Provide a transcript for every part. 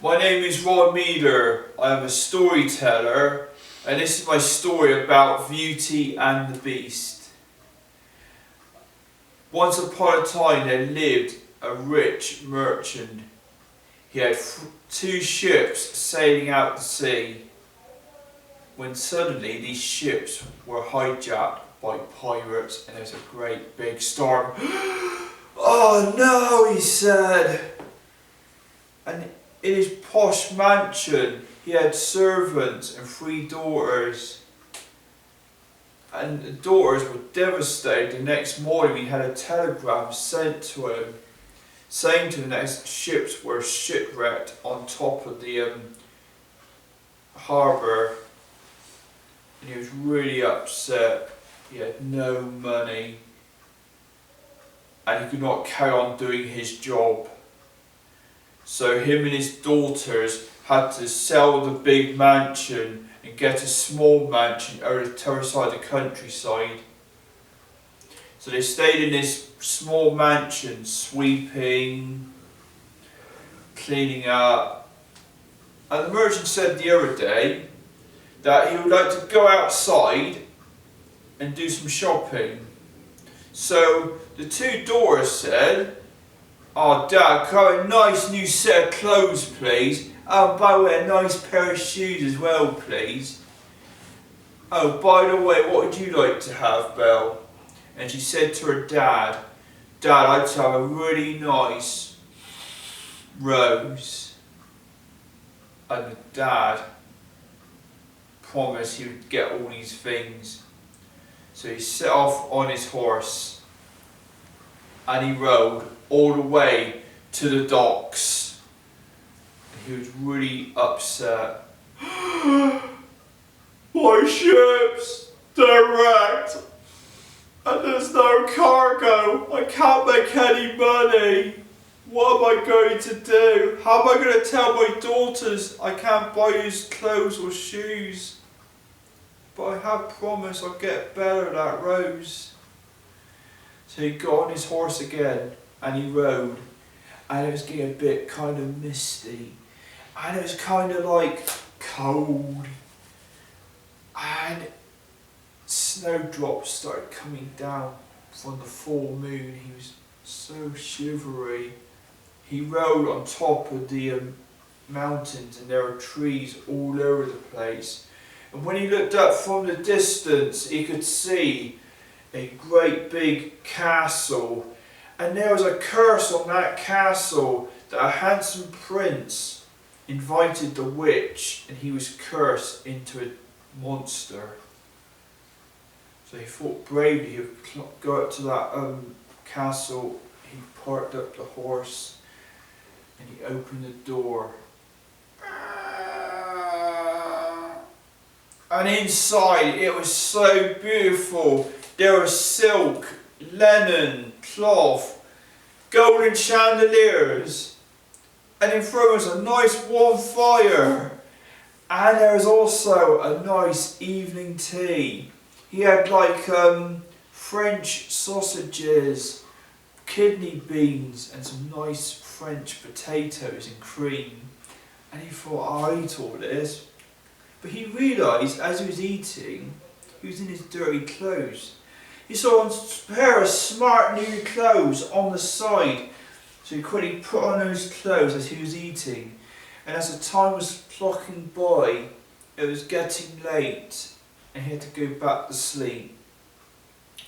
My name is Ron Meader. I am a storyteller, and this is my story about Beauty and the Beast. Once upon a time there lived a rich merchant. He had two ships sailing out to sea, when suddenly these ships were hijacked by pirates and there was a great big storm. "Oh no," he said. And in his posh mansion he had servants and 3 daughters. And the daughters were devastated. The next morning he had a telegram sent to him saying to him that his ships were shipwrecked on top of the harbour. And he was really upset. He had no money and he could not carry on doing his job. So him and his daughters had to sell the big mansion and get a small mansion over the other side of the countryside. So they stayed in this small mansion, sweeping, cleaning up. And the merchant said the other day that he would like to go outside and do some shopping. So the 2 daughters said, "Oh Dad, can I have a nice new set of clothes please? Oh, by the way, a nice pair of shoes as well please. Oh, by the way, what would you like to have, Belle?" And she said to her dad, "Dad, I'd like to have a really nice rose." And the dad promised he would get all these things. So he set off on his horse and he rode all the way to the docks. And he was really upset. "My ships, they're wrecked. And there's no cargo. I can't make any money. What am I going to do? How am I going to tell my daughters I can't buy you clothes or shoes? But I have promised I'll get better at that rose." So he got on his horse again and he rode. And it was getting a bit kind of misty. And it was kind of like cold. And snowdrops started coming down from the full moon. He was so shivery. He rode on top of the mountains and there were trees all over the place. And when he looked up from the distance he could see a great big castle. And there was a curse on that castle that a handsome prince invited the witch and he was cursed into a monster. So he thought bravely he would go up to that castle. He parked up the horse and he opened the door. And inside it was so beautiful. There was silk, linen, cloth, golden chandeliers, and in front was a nice warm fire. And there was also a nice evening tea. He had like French sausages, kidney beans and some nice French potatoes and cream. And he thought, I'll eat all this. But he realised as he was eating, he was in his dirty clothes. He saw a pair of smart new clothes on the side. So he quickly put on those clothes as he was eating. And as the time was clocking by, it was getting late. And he had to go back to sleep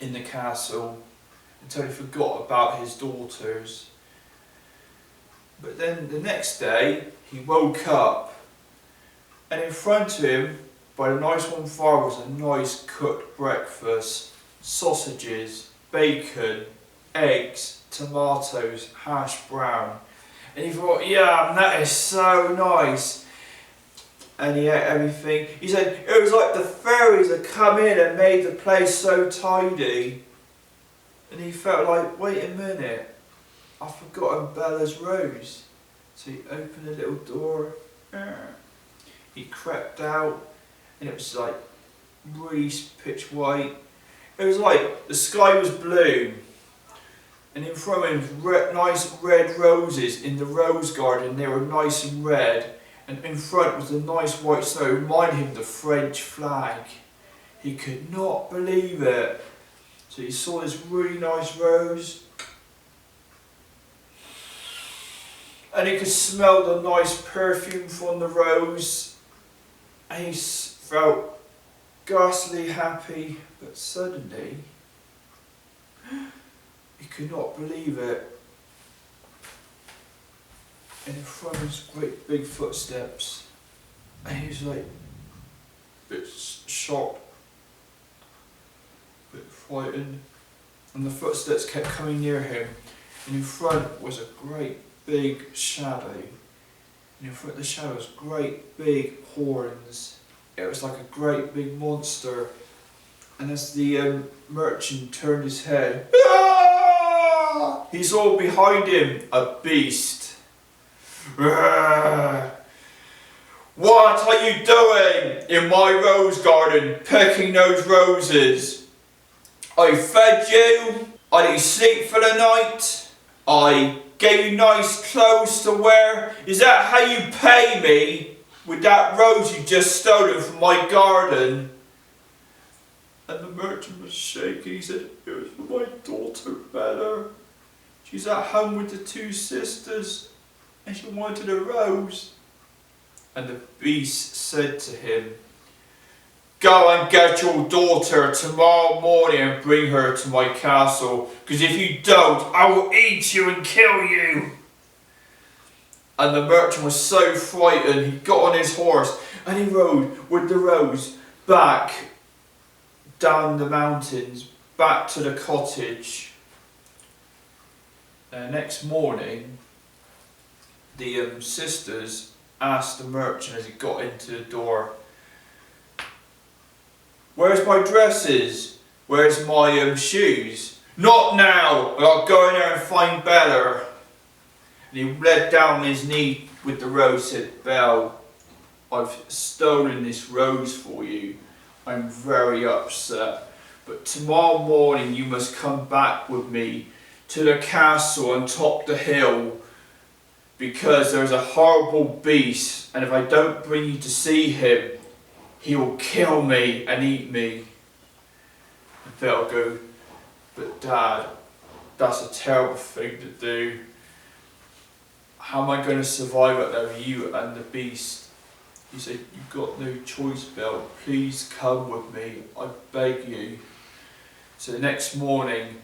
in the castle until he forgot about his daughters. But then the next day he woke up and in front of him by the nice warm fire was a nice cooked breakfast, sausages, bacon, eggs, tomatoes, hash brown. And he thought, yeah, that is so nice. And he ate everything. He said it was like the fairies had come in and made the place so tidy. And he felt like, wait a minute, I've forgotten Bella's rose. So he opened a little door. He crept out and it was like really pitch white. It was like the sky was blue. and in front of him was nice red roses in the rose garden. They were nice and red, and in front was the nice white snow, reminding him of the French flag. He could not believe it. So he saw this really nice rose, and he could smell the nice perfume from the rose, and he felt ghastly happy, but suddenly he could not believe it. And in front of his great big footsteps, and he was like a bit shocked, a bit frightened, and the footsteps kept coming near him, and in front was a great big shadow, and in front of the shadow was great big horns. It was like a great big monster, and as the merchant turned his head, he saw behind him a beast. What are you doing in my rose garden, picking those roses? I fed you, I let you sleep for the night, I gave you nice clothes to wear. Is that how you pay me? With that rose you just stolen from my garden? And the merchant was shaking. He said, it was for my daughter Bella. She's at home with the two sisters, and she wanted a rose. And the beast said to him, go and get your daughter tomorrow morning and bring her to my castle, because if you don't, I will eat you and kill you. And the merchant was so frightened, he got on his horse and he rode with the rose back down the mountains, back to the cottage. Next morning, the sisters asked the merchant as he got into the door, where's my dresses? Where's my shoes? Not now, I'll go in there and find Bella. And he led down his knee with the rose, said, Belle, I've stolen this rose for you. I'm very upset, but tomorrow morning you must come back with me to the castle on top the hill, because there's a horrible beast, and if I don't bring you to see him, he will kill me and eat me. And Belle go, but Dad, that's a terrible thing to do. How am I going to survive out there with you and the beast? He said, you've got no choice, Belle. Please come with me, I beg you. So the next morning,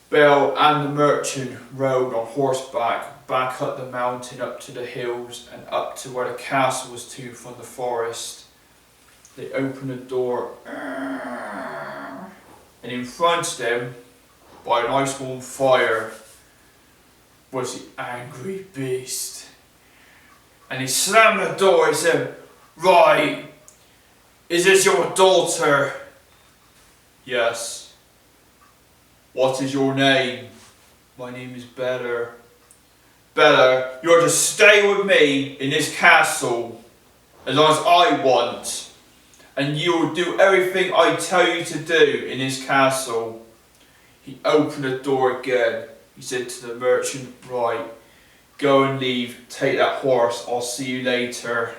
Belle and the merchant rode on horseback back up the mountain, up to the hills, and up to where the castle was to from the forest. They opened the door, and in front of them, by a nice warm fire, was the angry beast. And he slammed the door. He said, right, is this your daughter? Yes. What is your name? My name is Bella. Bella, you're to stay with me in this castle as long as I want, and you will do everything I tell you to do in this castle. He opened the door again. He said to the merchant, right, go and leave, take that horse, I'll see you later.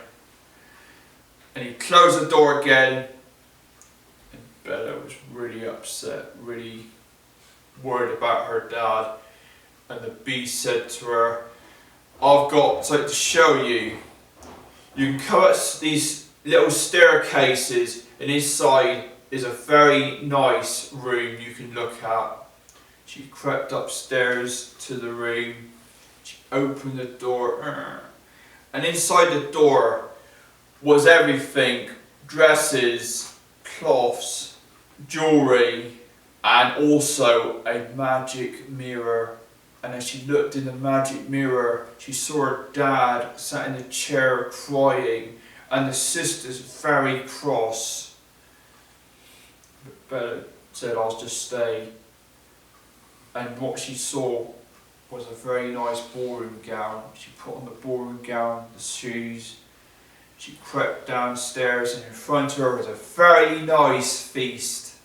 And he closed the door again, and Bella was really upset, really worried about her dad. And the beast said to her, I've got something to show you. You can come up these little staircases, and inside is a very nice room you can look at. She crept upstairs to the room, she opened the door, and inside the door was everything, dresses, cloths, jewellery, and also a magic mirror. And as she looked in the magic mirror, she saw her dad sat in a chair crying, and the sisters very cross. But Bella said, I'll just stay. And what she saw was a very nice ballroom gown. She put on the ballroom gown, the shoes. She crept downstairs, and in front of her was a very nice feast.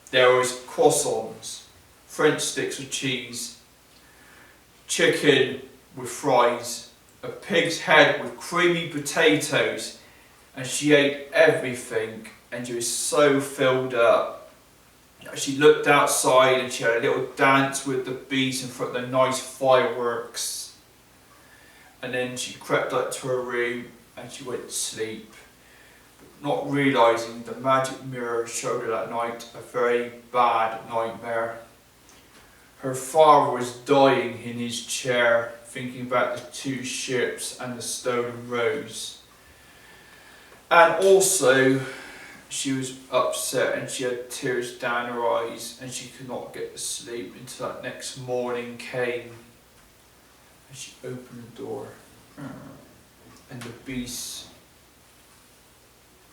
There was croissants, French sticks with cheese, chicken with fries, a pig's head with creamy potatoes, and she ate everything and she was so filled up. She looked outside and she had a little dance with the beast in front of the nice fireworks, and then she crept up to her room and she went to sleep, not realising the magic mirror showed her that night a very bad nightmare. Her father was dying in his chair, thinking about the 2 ships and the stolen rose. And also, she was upset and she had tears down her eyes and she could not get to sleep until that next morning came. And she opened the door. And the beast,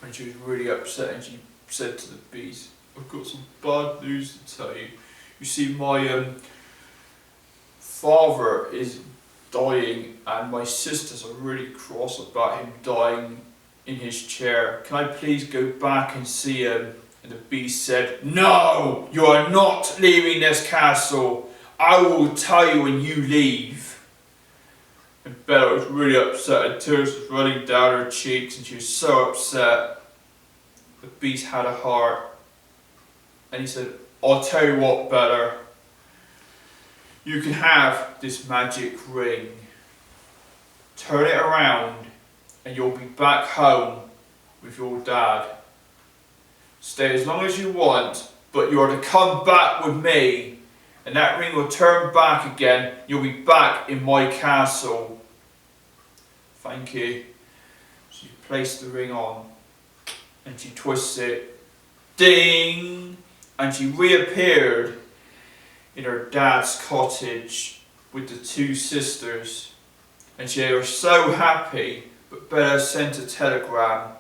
and she was really upset, and she said to the beast, "I've got some bad news to tell you. You see, my father is dying and my sisters are really cross about him dying in his chair. Can I please go back and see him?" And the beast said, "No, you are not leaving this castle. I will tell you when you leave." And Bella was really upset and tears was running down her cheeks and she was so upset. The beast had a heart and he said, "I'll tell you what, Bella. You can have this magic ring. Turn it around and you'll be back home with your dad. Stay as long as you want, but you're to come back with me, and that ring will turn back again. You'll be back in my castle." "Thank you." She placed the ring on and she twisted it. Ding! And she reappeared in her dad's cottage with the 2 sisters. And they were so happy, but Bella sent a telegram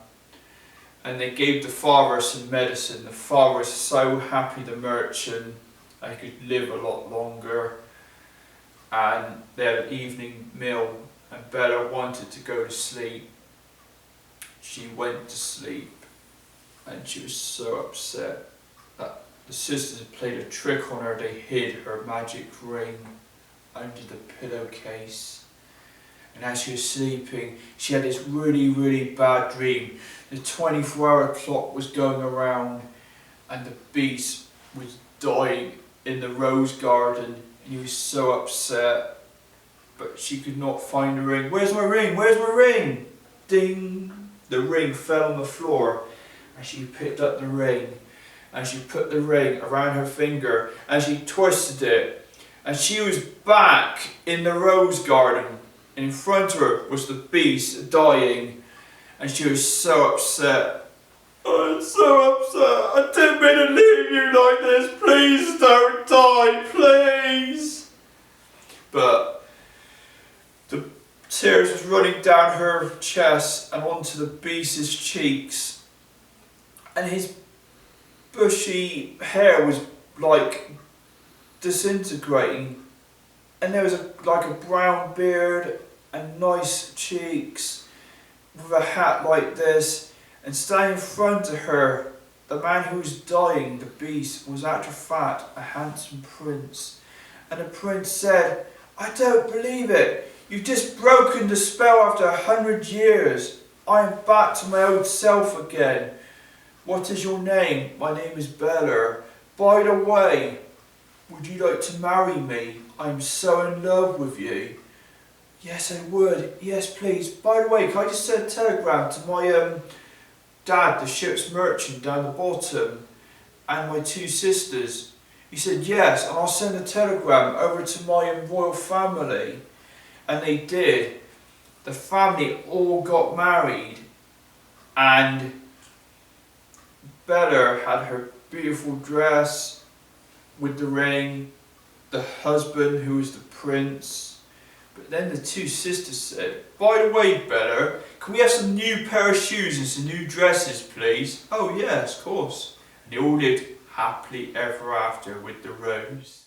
and they gave the father some medicine. The father was so happy, the merchant, that he could live a lot longer. And they had an evening meal and Bella wanted to go to sleep. She went to sleep and she was so upset that the sisters had played a trick on her. They hid her magic ring under the pillowcase. And as she was sleeping, she had this really bad dream. The 24-hour clock was going around and the beast was dying in the rose garden and he was so upset. But she could not find the ring. "Where's my ring? Where's my ring?" Ding! The ring fell on the floor and she picked up the ring and she put the ring around her finger and she twisted it and she was back in the rose garden. In front of her was the beast dying and she was so upset. "I'm so upset. I didn't mean to leave you like this. Please don't die, please." But the tears was running down her chest and onto the beast's cheeks. And his bushy hair was like disintegrating. And there was like a brown beard and nice cheeks with a hat like this. And standing in front of her, the man who was dying, the beast, was actually fat, a handsome prince. And the prince said, "I don't believe it. You've just broken the spell after 100 years. I am back to my old self again. What is your name?" "My name is Bella. By the way, would you like to marry me? I'm so in love with you." "Yes, I would. Yes, please. By the way, can I just send a telegram to my dad, the ship's merchant down the bottom, and my 2 sisters?" He said, "Yes, and I'll send a telegram over to my royal family." And they did. The family all got married and Bella had her beautiful dress with the ring, the husband who was the prince. But then the 2 sisters said, "By the way, Bella, can we have some new pair of shoes and some new dresses, please?" "Oh yes, of course." And they all lived happily ever after with the rose.